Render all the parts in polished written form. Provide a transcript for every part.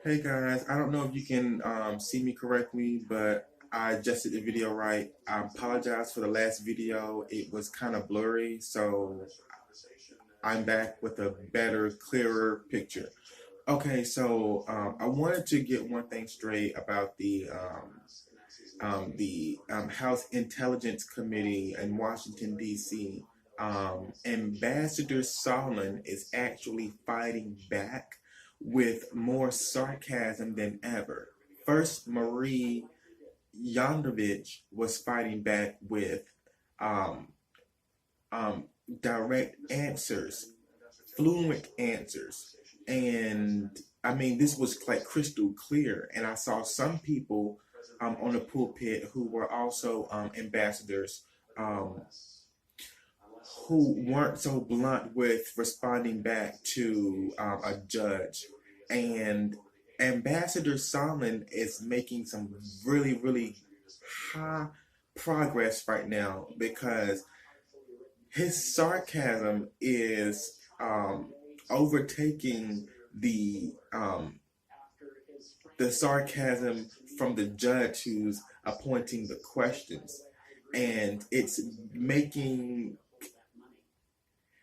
Hey guys, I don't know if you can see me correctly, but I adjusted the video right. I apologize for the last video. It was kind of blurry, so I'm back with a better, clearer picture. Okay, so I wanted to get one thing straight about the House Intelligence Committee in Washington, D.C. Ambassador Sondland is actually fighting back with more sarcasm than ever. First, Marie Yondovich was fighting back with um, um, direct answers, fluent answers. And I mean, this was like crystal clear. And I saw some people on the pulpit who were also ambassadors um, who weren't so blunt with responding back to a judge. And Ambassador Sondland is making some really, really high progress right now because his sarcasm is overtaking the sarcasm from the judge who's appointing the questions, and it's making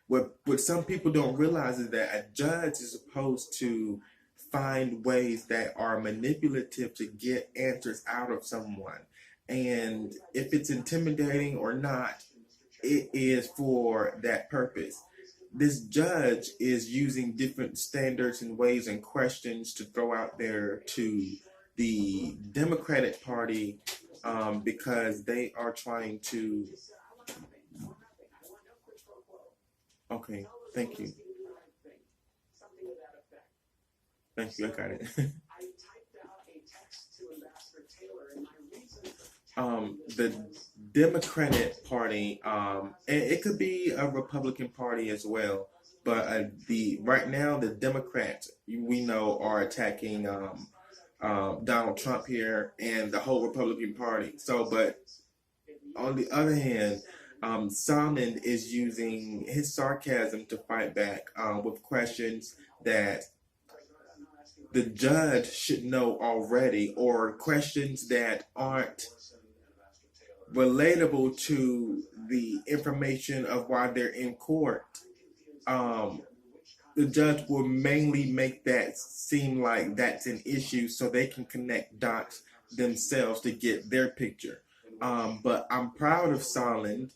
what some people don't realize is that a judge is supposed to find ways that are manipulative to get answers out of someone, and if it's intimidating or not, it is for that purpose. This judge is using different standards and ways and questions to throw out there to the Democratic Party because they are trying to. Okay, thank you. Thank you, I got it. The Democratic Party, and it could be a Republican Party as well, but the right now the Democrats we know are attacking Donald Trump here and the whole Republican Party. So, but on the other hand, Salmon is using his sarcasm to fight back with questions that the judge should know already, or questions that aren't relatable to the information of why they're in court. Um, the judge will mainly make that seem like that's an issue so they can connect dots themselves to get their picture. But I'm proud of Solomon.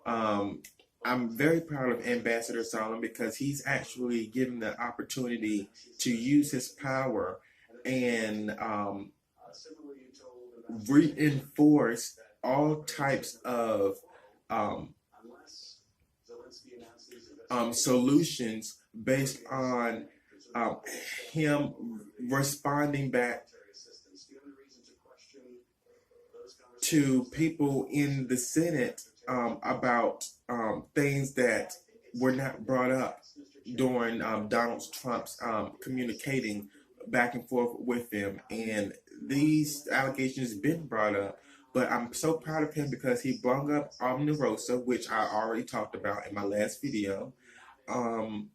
Um, I'm very proud of Ambassador Solomon because he's actually given the opportunity to use his power and reinforce all types of um, solutions based on um, him responding back to people in the Senate about things that were not brought up during Donald Trump's communicating back and forth with them. And these allegations been brought up. But I'm so proud of him because he brought up Omnirosa, which I already talked about in my last video. Um,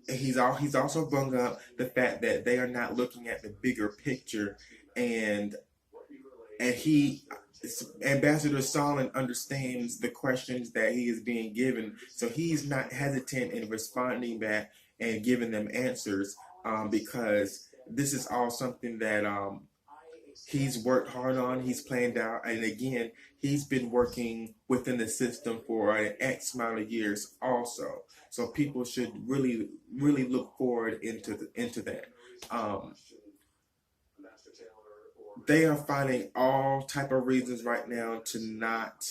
he's also brought up the fact that they are not looking at the bigger picture, and he Ambassador Solomon understands the questions that he is being given, so he's not hesitant in responding back and giving them answers because this is all something that he's worked hard on, he's planned out, and again, he's been working within the system for an X amount of years also. So people should really, really look forward into that. Um, they are finding all type of reasons right now to not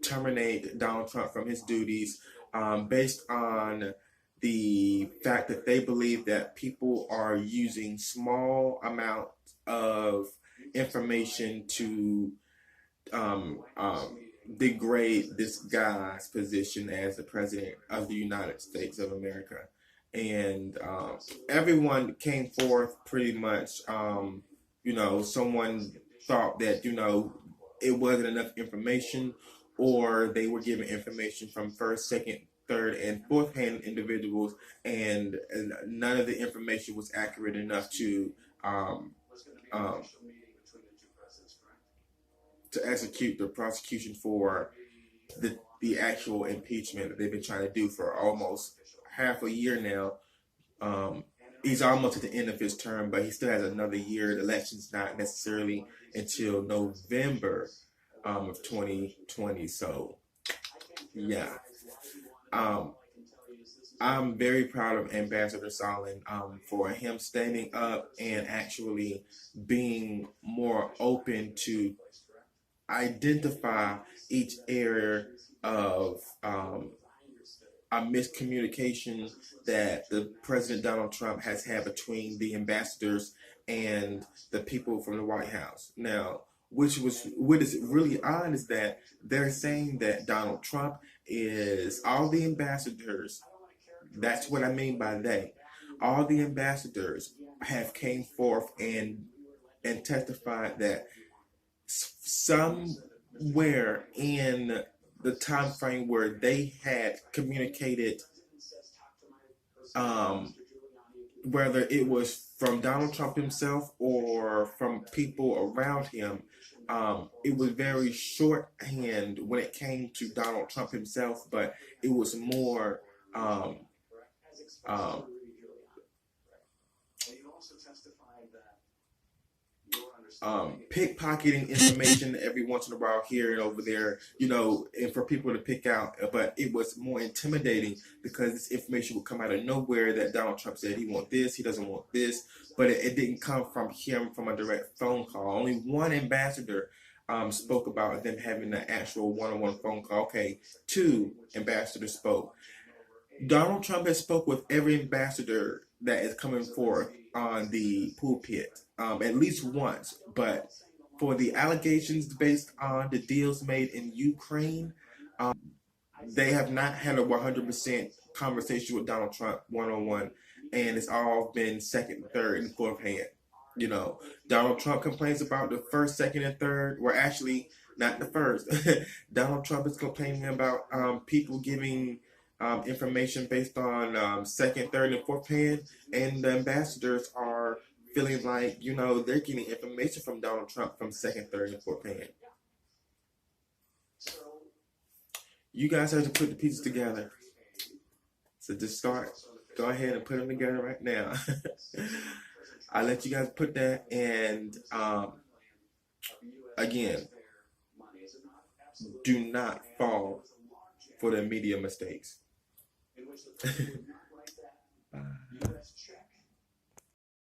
terminate Donald Trump from his duties based on the fact that they believe that people are using small amounts of information to um, um, degrade this guy's position as the president of the United States of America. And everyone came forth pretty much, someone thought that, it wasn't enough information, or they were given information from first, second, third, and fourth hand individuals, and none of the information was accurate enough um, um, to execute the prosecution for the actual impeachment that they've been trying to do for almost half a year now. Um, he's almost at the end of his term, but he still has another year. The election's not necessarily until November of 2020. So, yeah. Um, I'm very proud of Ambassador Sondland for him standing up and actually being more open to identify each area of a miscommunication that the President Donald Trump has had between the ambassadors and the people from the White House. Now, what is really odd is that they're saying that Donald Trump is all the ambassadors. That's what I mean by they. All the ambassadors have came forth and testified that somewhere in the time frame where they had communicated, whether it was from Donald Trump himself or from people around him, it was very shorthand when it came to Donald Trump himself, but it was more um, pickpocketing information every once in a while here and over there, and for people to pick out. But it was more intimidating because this information would come out of nowhere that Donald Trump said he wants this, he doesn't want this, but it didn't come from him from a direct phone call. Only one ambassador spoke about them having an actual one-on-one phone call. Okay, two ambassadors spoke. Donald Trump has spoke with every ambassador that is coming forth on the pulpit, at least once. But for the allegations based on the deals made in Ukraine, they have not had a 100% conversation with Donald Trump one-on-one, and it's all been second, third, and fourth hand. Donald Trump complains about the first, second, and third. Well, actually, not the first. Donald Trump is complaining about people giving information based on second, third, and fourth hand, and the ambassadors are feeling like, they're getting information from Donald Trump from second, third, and fourth hand. You guys have to put the pieces together. So just start. Go ahead and put them together right now. I'll let you guys put that. And again, do not fall for the media mistakes. Bye.